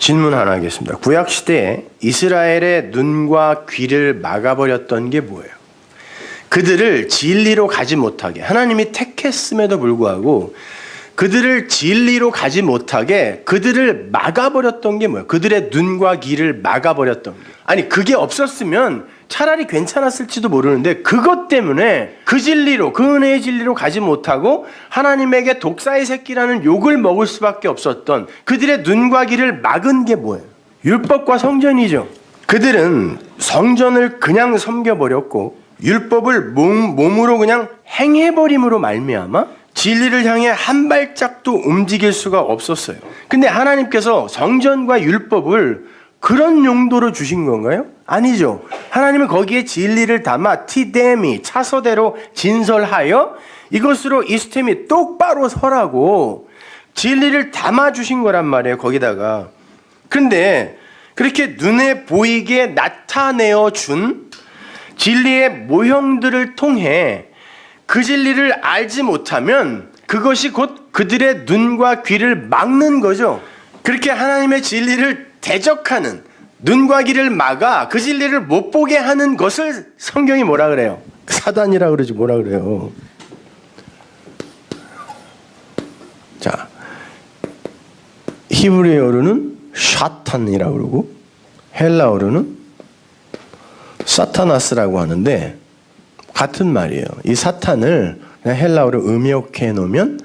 질문 하나 하겠습니다. 구약시대에 이스라엘의 눈과 귀를 막아버렸던 게 뭐예요? 그들을 진리로 가지 못하게, 하나님이 택했음에도 불구하고 그들을 진리로 가지 못하게 그들을 막아버렸던 게 뭐예요? 그들의 눈과 귀를 막아버렸던 게. 아니, 그게 없었으면 차라리 괜찮았을지도 모르는데 그것 때문에 그 진리로, 그 은혜의 진리로 가지 못하고 하나님에게 독사의 새끼라는 욕을 먹을 수밖에 없었던 그들의 눈과 귀를 막은 게 뭐예요? 율법과 성전이죠. 그들은 성전을 그냥 섬겨버렸고 율법을 몸으로 그냥 행해버림으로 말미암아 진리를 향해 한 발짝도 움직일 수가 없었어요. 근데 하나님께서 성전과 율법을 그런 용도로 주신 건가요? 아니죠. 하나님은 거기에 진리를 담아 티데미, 차서대로 진설하여 이것으로 이스템이 똑바로 서라고 진리를 담아주신 거란 말이에요, 거기다가. 근데 그렇게 눈에 보이게 나타내어 준 진리의 모형들을 통해 그 진리를 알지 못하면 그것이 곧 그들의 눈과 귀를 막는 거죠. 그렇게 하나님의 진리를 대적하는, 눈과 귀를 막아 그 진리를 못 보게 하는 것을 성경이 뭐라 그래요? 사단이라 그러지 뭐라 그래요? 자, 히브리어로는 샤탄이라고 그러고 헬라어로는 사타나스라고 하는데 같은 말이에요. 이 사탄을 그냥 헬라어로 음역해 놓으면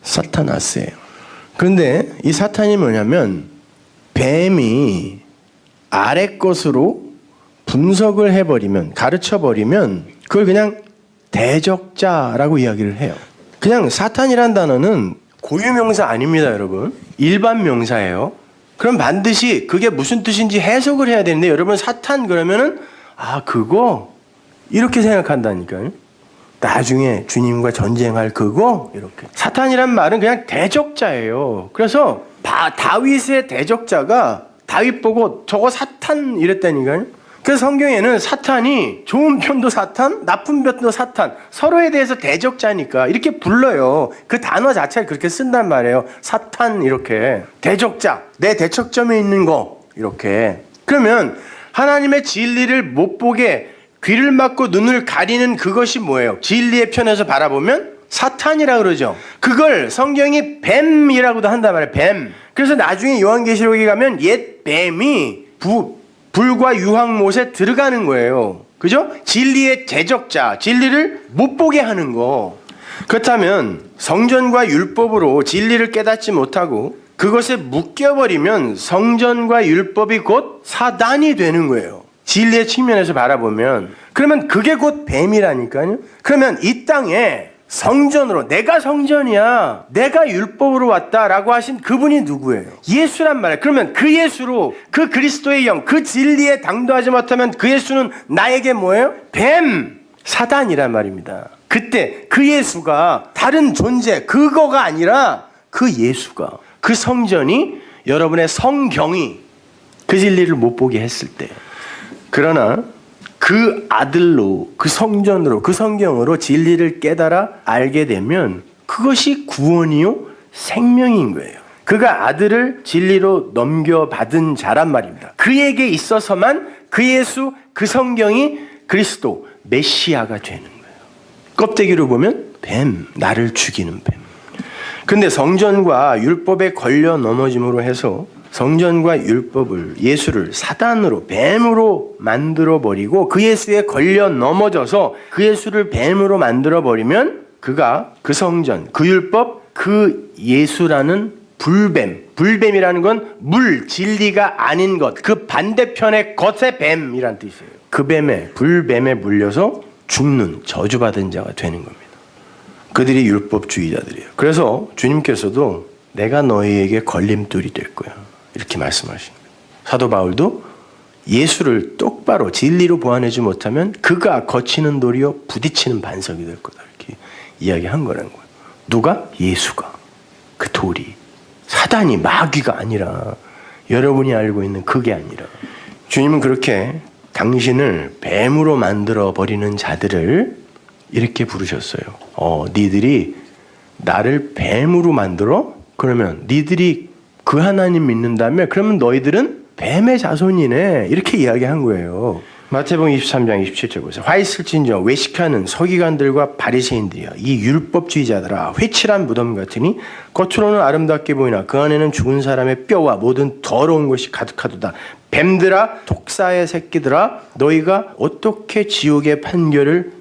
사타나스예요. 그런데 이 사탄이 뭐냐면 뱀이 아래 것으로 분석을 해버리면, 가르쳐버리면 그걸 그냥 대적자라고 이야기를 해요. 그냥 사탄이란 단어는 고유명사 아닙니다, 여러분. 일반 명사예요. 그럼 반드시 그게 무슨 뜻인지 해석을 해야 되는데 여러분 사탄 그러면은 그거 이렇게 생각한다니까요. 나중에 주님과 전쟁할 그거 이렇게. 사탄이란 말은 그냥 대적자예요. 그래서 다윗의 대적자가 다윗 보고 저거 사탄 이랬다니까요. 그래서 성경에는 사탄이 좋은 편도 사탄, 나쁜 편도 사탄, 서로에 대해서 대적자니까 이렇게 불러요. 그 단어 자체를 그렇게 쓴단 말이에요. 사탄 이렇게. 대적자, 내 대척점에 있는 거 이렇게. 그러면 하나님의 진리를 못 보게 귀를 막고 눈을 가리는 그것이 뭐예요? 진리의 편에서 바라보면 사탄이라 그러죠. 그걸 성경이 뱀이라고도 한단 말이에요. 뱀. 그래서 나중에 요한계시록에 가면 옛 뱀이 불과 유황못에 들어가는 거예요. 그죠? 진리의 대적자, 진리를 못 보게 하는 거. 그렇다면 성전과 율법으로 진리를 깨닫지 못하고 그것에 묶여버리면 성전과 율법이 곧 사단이 되는 거예요. 진리의 측면에서 바라보면. 그러면 그게 곧 뱀이라니까요. 그러면 이 땅에 성전으로, 내가 성전이야, 내가 율법으로 왔다라고 하신 그분이 누구예요? 예수란 말이에요. 그러면 그 예수로, 그 그리스도의 영, 그 진리에 당도하지 못하면 그 예수는 나에게 뭐예요? 뱀, 사단이란 말입니다. 그때 그 예수가 다른 존재, 그거가 아니라 그 예수가, 그 성전이, 여러분의 성경이 그 진리를 못 보게 했을 때, 그러나 그 아들로, 그 성전으로, 그 성경으로 진리를 깨달아 알게 되면 그것이 구원이요 생명인 거예요. 그가 아들을 진리로 넘겨받은 자란 말입니다. 그에게 있어서만 그 예수, 그 성경이 그리스도, 메시아가 되는 거예요. 껍데기로 보면 뱀, 나를 죽이는 뱀. 근데 성전과 율법에 걸려 넘어짐으로 해서 성전과 율법을, 예수를 사단으로, 뱀으로 만들어버리고 그 예수에 걸려 넘어져서 그 예수를 뱀으로 만들어버리면 그가 그 성전, 그 율법, 그 예수라는 불뱀이라는 건 물, 진리가 아닌 것, 그 반대편의 것의 뱀이란 뜻이에요. 그 뱀에, 불뱀에 물려서 죽는 저주받은 자가 되는 겁니다. 그들이 율법주의자들이에요. 그래서 주님께서도 내가 너희에게 걸림돌이 될 거야, 이렇게 말씀하신 거예요. 사도 바울도 예수를 똑바로 진리로 보완하지 못하면 그가 거치는 돌이요 부딪히는 반석이 될 거다, 이렇게 이야기한 거라는 거예요. 누가? 예수가. 그 돌이. 사단이, 마귀가 아니라, 여러분이 알고 있는 그게 아니라. 주님은 그렇게 당신을 뱀으로 만들어 버리는 자들을 이렇게 부르셨어요. 니들이 나를 뱀으로 만들어? 그러면 니들이 그 하나님 믿는다며? 그러면 너희들은 뱀의 자손이네. 이렇게 이야기한 거예요. 마태복음 23장 27절 보세요. 화 있을진저 외식하는 서기관들과 바리새인들이여 이 율법주의자들아 회칠한 무덤 같으니 겉으로는 아름답게 보이나 그 안에는 죽은 사람의 뼈와 모든 더러운 것이 가득하도다. 뱀들아 독사의 새끼들아 너희가 어떻게 지옥의 판결을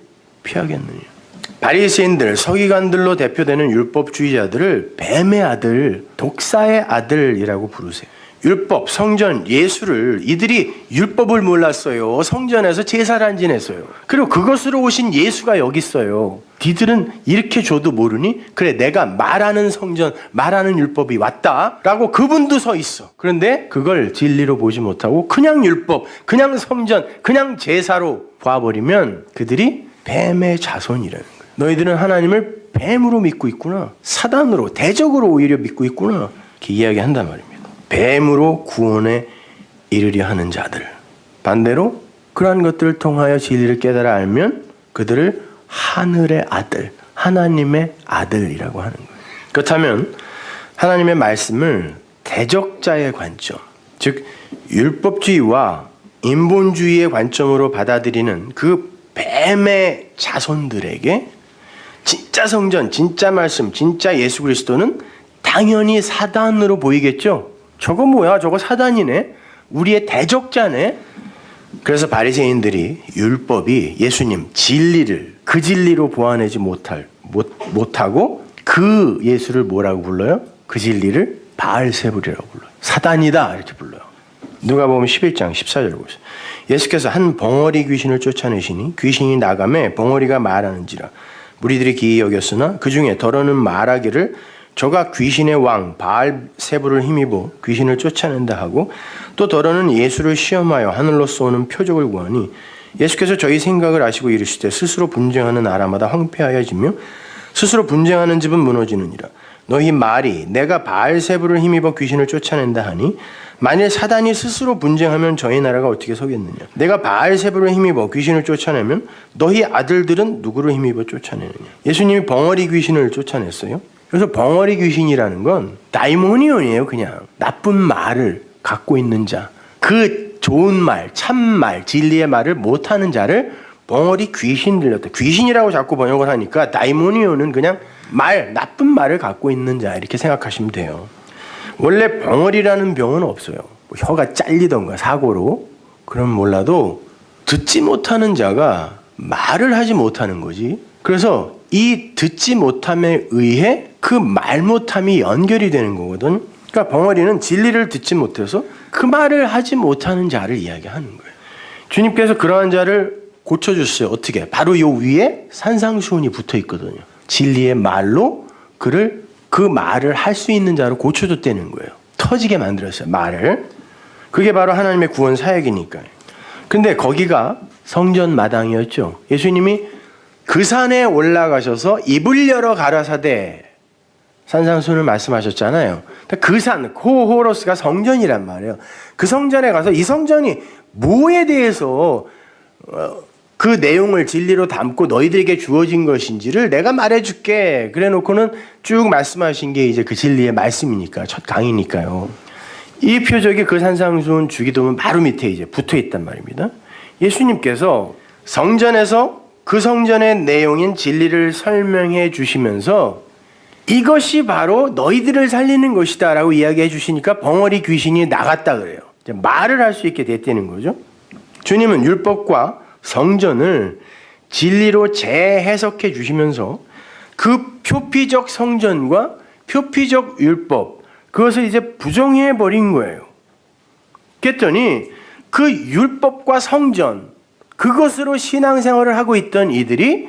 피하겠느냐. 바리새인들 서기관들로 대표되는 율법주의자들을 뱀의 아들 독사의 아들이라고 부르세요. 율법, 성전, 예수를 이들이 율법을 몰랐어요. 성전에서 제사를 안 지냈어요. 그리고 그것으로 오신 예수가 여기 있어요. 니들은 이렇게 줘도 모르니? 그래 내가 말하는 성전, 말하는 율법이 왔다라고 그분도 서 있어. 그런데 그걸 진리로 보지 못하고 그냥 율법, 그냥 성전, 그냥 제사로 봐버리면 그들이 뱀의 자손이라는 거예요. 너희들은 하나님을 뱀으로 믿고 있구나. 사단으로, 대적으로 오히려 믿고 있구나. 이렇게 이야기한단 말입니다. 뱀으로 구원에 이르려 하는 자들. 반대로 그러한 것들을 통하여 진리를 깨달아 알면 그들을 하늘의 아들, 하나님의 아들이라고 하는 거예요. 그렇다면 하나님의 말씀을 대적자의 관점, 즉 율법주의와 인본주의의 관점으로 받아들이는 그 뱀의 자손들에게 진짜 성전, 진짜 말씀, 진짜 예수 그리스도는 당연히 사단으로 보이겠죠. 저거 뭐야? 저거 사단이네. 우리의 대적자네. 그래서 바리새인들이 율법이 예수님 진리를 그 진리로 보아내지 못하고 그 예수를 뭐라고 불러요? 그 진리를 바알세불이라고 불러요. 사단이다 이렇게 불러요. 누가복음 11장 14절 보세요. 예수께서 한 벙어리 귀신을 쫓아내시니 귀신이 나가매 벙어리가 말하는지라 무리들이 기이 여겼으나 그 중에 더러는 말하기를 저가 귀신의 왕 바알세불을 힘입어 귀신을 쫓아낸다 하고 또 더러는 예수를 시험하여 하늘로서 오는 표적을 구하니 예수께서 저희 생각을 아시고 이르시되 스스로 분쟁하는 나라마다 황폐하여지며 스스로 분쟁하는 집은 무너지느니라. 너희 말이 내가 바알세불을 힘입어 귀신을 쫓아낸다 하니 만일 사단이 스스로 분쟁하면 저희 나라가 어떻게 서겠느냐. 내가 바알세불을 힘입어 귀신을 쫓아내면 너희 아들들은 누구를 힘입어 쫓아내느냐. 예수님이 벙어리 귀신을 쫓아냈어요. 그래서 벙어리 귀신이라는 건 다이모니온이에요. 그냥 나쁜 말을 갖고 있는 자, 그 좋은 말, 참말, 진리의 말을 못하는 자를 벙어리 귀신 들렸다. 귀신이라고 자꾸 번역을 하니까 다이모니온은 그냥 나쁜 말을 갖고 있는 자 이렇게 생각하시면 돼요. 원래 벙어리라는 병은 없어요. 뭐 혀가 잘리던가 사고로 그럼 몰라도 듣지 못하는 자가 말을 하지 못하는 거지. 그래서 이 듣지 못함에 의해 그 말 못함이 연결이 되는 거거든. 그러니까 벙어리는 진리를 듣지 못해서 그 말을 하지 못하는 자를 이야기하는 거예요. 주님께서 그러한 자를 고쳐주셨어요. 어떻게? 바로 요 위에 산상수훈이 붙어 있거든요. 진리의 말로 그 말을 할 수 있는 자로 고쳐줬다는 거예요. 터지게 만들었어요. 말을. 그게 바로 하나님의 구원 사역이니까요. 근데 거기가 성전 마당이었죠. 예수님이 그 산에 올라가셔서 입을 열어 가라사대 산상수훈을 말씀하셨잖아요. 그 산, 호로스가 성전이란 말이에요. 그 성전에 가서 이 성전이 뭐에 대해서 그 내용을 진리로 담고 너희들에게 주어진 것인지를 내가 말해줄게. 그래 놓고는 쭉 말씀하신 게 이제 그 진리의 말씀이니까, 첫 강의니까요. 이 표적이 그 산상수훈 주기도문 바로 밑에 이제 붙어 있단 말입니다. 예수님께서 성전에서 그 성전의 내용인 진리를 설명해 주시면서 이것이 바로 너희들을 살리는 것이다 라고 이야기해 주시니까 벙어리 귀신이 나갔다 그래요. 이제 말을 할 수 있게 됐다는 거죠. 주님은 율법과 성전을 진리로 재해석해 주시면서 그 표피적 성전과 표피적 율법 그것을 이제 부정해 버린 거예요. 그랬더니 그 율법과 성전 그것으로 신앙생활을 하고 있던 이들이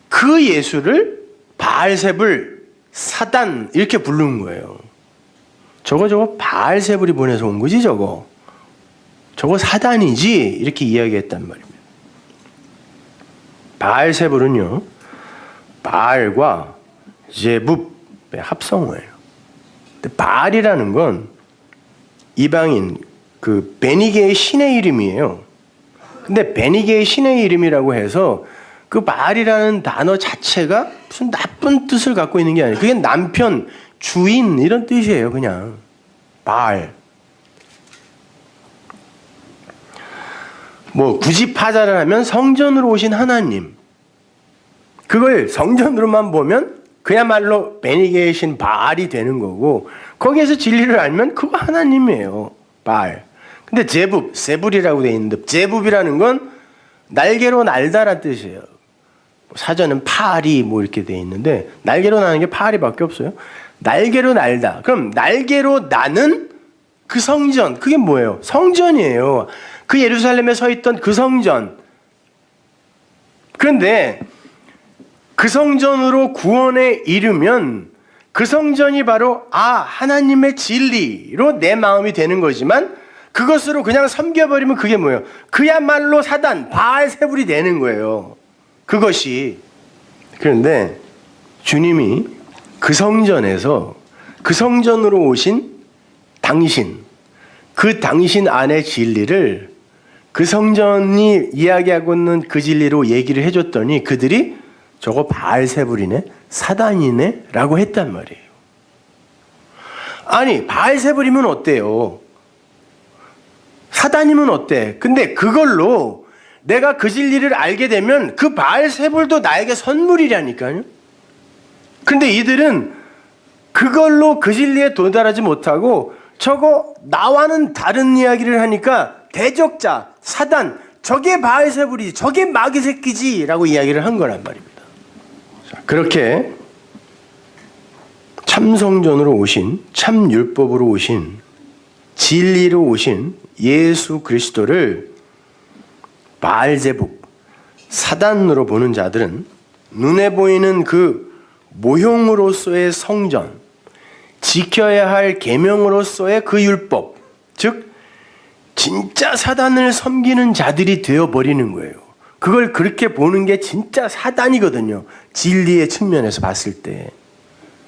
그 예수를 바알세불 사단 이렇게 부르는 거예요. 저거 바알세불이 보내서 온 거지 저거 사단이지 이렇게 이야기했단 말입니다. 바알세불은요 바알과 제붑의 합성어예요. 근데 바알이라는 건 이방인 그 베니게의 신의 이름이에요. 근데 베니게의 신의 이름이라고 해서 그 바알이라는 단어 자체가 무슨 나쁜 뜻을 갖고 있는 게 아니에요. 그게 남편, 주인 이런 뜻이에요. 그냥 바알. 뭐 굳이 파자를 하면 성전으로 오신 하나님. 그걸 성전으로만 보면 그야말로 벤이 계신 바알이 되는 거고, 거기에서 진리를 알면 그거 하나님이에요. 바알. 근데 제붓, 세불이라고 되어 있는데, 제붓이라는 건 날개로 날다라는 뜻이에요. 사전은 파리 뭐 이렇게 되어 있는데, 날개로 나는 게 파리밖에 없어요. 날개로 날다. 그럼 날개로 나는 그 성전, 그게 뭐예요? 성전이에요. 그 예루살렘에 서 있던 그 성전. 그런데 그 성전으로 구원에 이르면 그 성전이 바로 하나님의 진리로 내 마음이 되는 거지만, 그것으로 그냥 섬겨버리면 그게 뭐예요? 그야말로 사단, 바알세불이 되는 거예요. 그것이. 그런데 주님이 그 성전에서 그 성전으로 오신 당신, 그 당신 안의 진리를 그 성전이 이야기하고 있는 그 진리로 얘기를 해줬더니 그들이 저거 바알세불이네, 사단이네 라고 했단 말이에요. 아니, 바알세불이면 어때요? 사단이면 어때? 근데 그걸로 내가 그 진리를 알게 되면 그 바알세불도 나에게 선물이라니까요. 근데 이들은 그걸로 그 진리에 도달하지 못하고 저거 나와는 다른 이야기를 하니까 대적자, 사단, 저게 바알세불이지, 저게 마귀 새끼지 라고 이야기를 한 거란 말입니다. 그렇게 참성전으로 오신, 참율법으로 오신, 진리로 오신 예수 그리스도를 바알제북, 사단으로 보는 자들은 눈에 보이는 그 모형으로서의 성전, 지켜야 할 계명으로서의 그 율법, 즉 진짜 사단을 섬기는 자들이 되어버리는 거예요. 그걸 그렇게 보는 게 진짜 사단이거든요. 진리의 측면에서 봤을 때.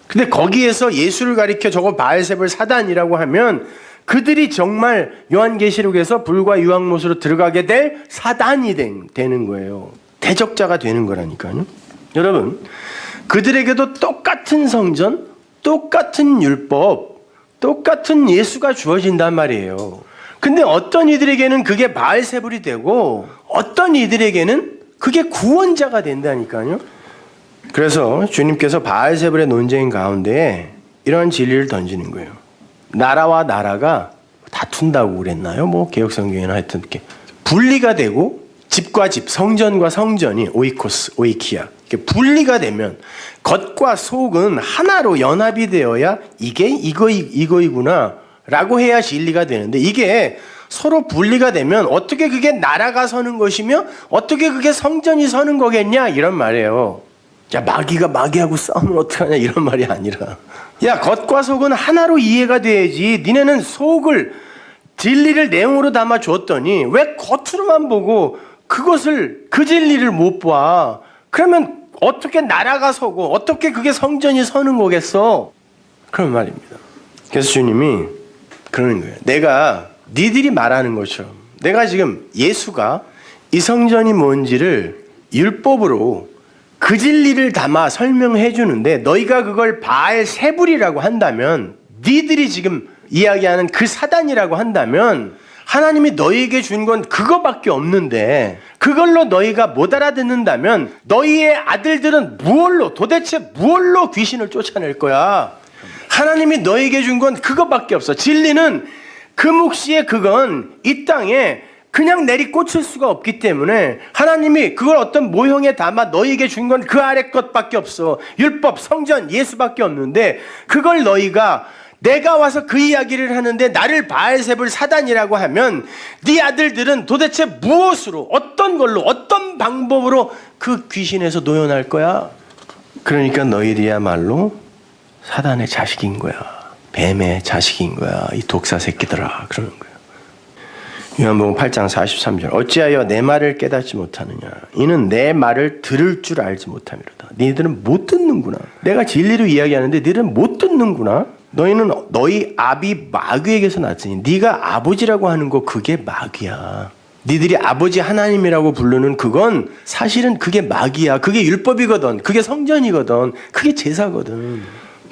근데 거기에서 예수를 가리켜 저거 바알세불 사단이라고 하면 그들이 정말 요한계시록에서 불과 유황못으로 들어가게 될 사단이 되는 거예요. 대적자가 되는 거라니까요. 여러분, 그들에게도 똑같은 성전, 똑같은 율법, 똑같은 예수가 주어진단 말이에요. 근데 어떤 이들에게는 그게 바알세불이 되고 어떤 이들에게는 그게 구원자가 된다니까요. 그래서 주님께서 바알세불의 논쟁 가운데 이런 진리를 던지는 거예요. 나라와 나라가 다툰다고 그랬나요? 뭐 개혁성경에는 하여튼 이렇게 분리가 되고 집과 집, 성전과 성전이 오이코스, 오이키아 이렇게 분리가 되면 겉과 속은 하나로 연합이 되어야 이게 이거이구나 라고 해야 진리가 되는데, 이게 서로 분리가 되면 어떻게 그게 나라가 서는 것이며 어떻게 그게 성전이 서는 거겠냐 이런 말이에요. 야, 마귀가 마귀하고 싸우면 어떡하냐 이런 말이 아니라, 야, 겉과 속은 하나로 이해가 돼야지. 니네는 속을, 진리를 내용으로 담아 줬더니 왜 겉으로만 보고 그것을, 그 진리를 못 봐? 그러면 어떻게 나라가 서고 어떻게 그게 성전이 서는 거겠어? 그런 말입니다. 그래서 주님이 그러는 거예요. 내가 니들이 말하는 것처럼 내가 지금 예수가 이 성전이 뭔지를 율법으로 그 진리를 담아 설명해 주는데, 너희가 그걸 바알세불이라고 한다면, 니들이 지금 이야기하는 그 사단이라고 한다면, 하나님이 너희에게 준 건 그거밖에 없는데 그걸로 너희가 못 알아듣는다면 너희의 아들들은 도대체 무엇로 귀신을 쫓아낼 거야? 하나님이 너희에게 준 건 그거밖에 없어. 진리는 그 몫이에 그건 이 땅에 그냥 내리꽂힐 수가 없기 때문에 하나님이 그걸 어떤 모형에 담아 너희에게 준 건 그 아래 것밖에 없어. 율법, 성전, 예수밖에 없는데 그걸 너희가, 내가 와서 그 이야기를 하는데 나를 바알세불 사단이라고 하면 네 아들들은 도대체 무엇으로, 어떤 걸로, 어떤 방법으로 그 귀신에서 노여날 거야? 그러니까 너희들이야말로 사단의 자식인 거야. 뱀의 자식인 거야. 이 독사 새끼들아. 그러는 거예요. 요한복음 8장 43절. 어찌하여 내 말을 깨닫지 못하느냐? 이는 내 말을 들을 줄 알지 못함이로다. 너희들은 못 듣는구나. 내가 진리로 이야기하는데 너희들은 못 듣는구나. 너희는 너희 아비 마귀에게서 났으니 네가 아버지라고 하는 거 그게 마귀야. 니들이 아버지 하나님이라고 부르는 그건 사실은 그게 마귀야. 그게 율법이거든. 그게 성전이거든. 그게 제사거든.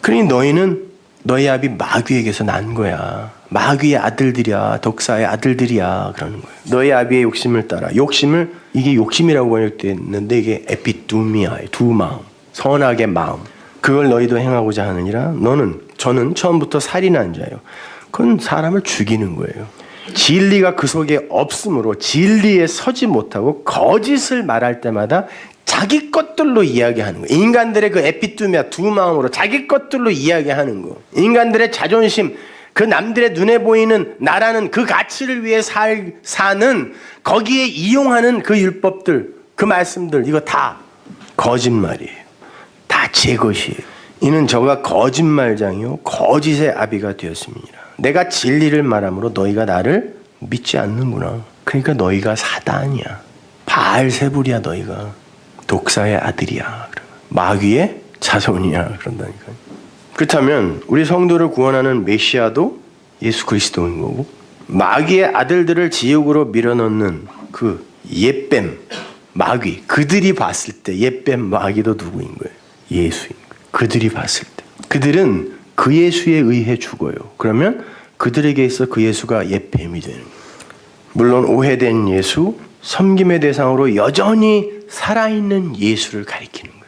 그러니 너희는 너희 아비 마귀에게서 난 거야. 마귀의 아들들이야, 독사의 아들들이야 그러는 거예요. 너희 아비의 욕심을 따라. 이게 욕심이라고 번역되어 있는데 이게 에피두미아의 두 마음, 선악의 마음. 그걸 너희도 행하고자 하느니라. 저는 처음부터 살인한 자예요. 그건 사람을 죽이는 거예요. 진리가 그 속에 없으므로 진리에 서지 못하고 거짓을 말할 때마다 자기 것들로 이야기하는 거예요. 인간들의 그 에피두미아 두 마음으로 자기 것들로 이야기하는 거. 인간들의 자존심, 그 남들의 눈에 보이는 나라는 그 가치를 위해 사는 거기에 이용하는 그 율법들, 그 말씀들, 이거 다 거짓말이에요. 다 제 것이에요. 이는 저가 거짓말장이요 거짓의 아비가 되었습니다. 내가 진리를 말함으로 너희가 나를 믿지 않는구나. 그러니까 너희가 사단이야. 바알세불이야. 너희가 독사의 아들이야. 마귀의 자손이야. 그런다니까요. 그렇다면 우리 성도를 구원하는 메시아도 예수 그리스도인 거고, 마귀의 아들들을 지옥으로 밀어넣는 그 옛뱀 마귀, 그들이 봤을 때 옛뱀 마귀도 누구인 거예요? 예수인 거예요. 그들이 봤을 때 그들은 그 예수에 의해 죽어요. 그러면 그들에게 있어 그 예수가 옛뱀이 되는 거예요. 물론 오해된 예수, 섬김의 대상으로 여전히 살아있는 예수를 가리키는 거예요.